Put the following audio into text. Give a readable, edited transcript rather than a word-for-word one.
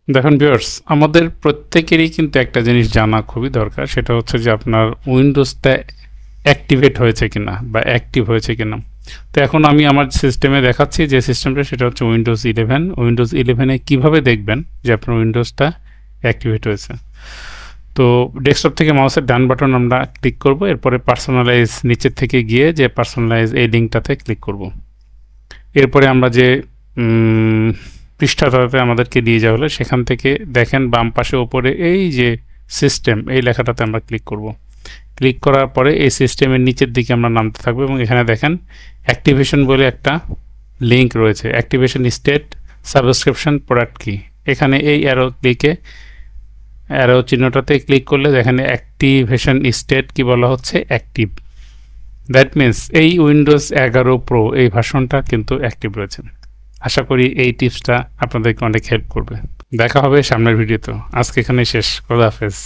দেখুন ভিউয়ার্স, আমাদের প্রত্যেকেরই কিন্তু একটা জিনিস জানা খুবই দরকার, সেটা হচ্ছে যে আপনার উইন্ডোজটা অ্যাক্টিভেট হয়েছে কিনা বা অ্যাক্টিভ হয়েছে কিনা। তো এখন আমি আমার সিস্টেমে দেখাচ্ছি যে সিস্টেমটা, সেটা হচ্ছে উইন্ডোজ 11-এ কীভাবে দেখবেন যে আপনার উইন্ডোজটা অ্যাক্টিভেট হয়েছে। তো ডেস্কটপ থেকে মাউসের ডান বাটন আমরা ক্লিক করব, এরপরে পার্সোনালাইজ নিচের থেকে গিয়ে যে পার্সোনালাইজ এই লিঙ্কটাতে ক্লিক করব। এরপরে আমরা যে পৃষ্ঠাটাতে আমাদেরকে দিয়ে যাওয়া হলো, সেখান থেকে দেখেন বাম পাশে ওপরে এই যে সিস্টেম, এই লেখাটাতে আমরা ক্লিক করব। ক্লিক করার পরে এই সিস্টেমের নিচের দিকে আমরা নামতে থাকবো এবং এখানে দেখেন অ্যাক্টিভেশন বলে একটা লিঙ্ক রয়েছে, অ্যাক্টিভেশন স্টেট সাবস্ক্রিপশন প্রোডাক্ট কি। এখানে এই অ্যারো চিহ্নটাতে ক্লিক করলে দেখেন অ্যাক্টিভেশন স্টেট কি বলা হচ্ছে, অ্যাক্টিভ। দ্যাট মিন্স এই উইন্ডোজ 11 প্রো এই ভার্সনটা কিন্তু অ্যাক্টিভ রয়েছে। আশা করি এই টিপসটা আপনাদেরকে অনেক হেল্প করবে। দেখা হবে সামনের ভিডিওতে। আজকে এখানে শেষ। খোদা হাফেজ।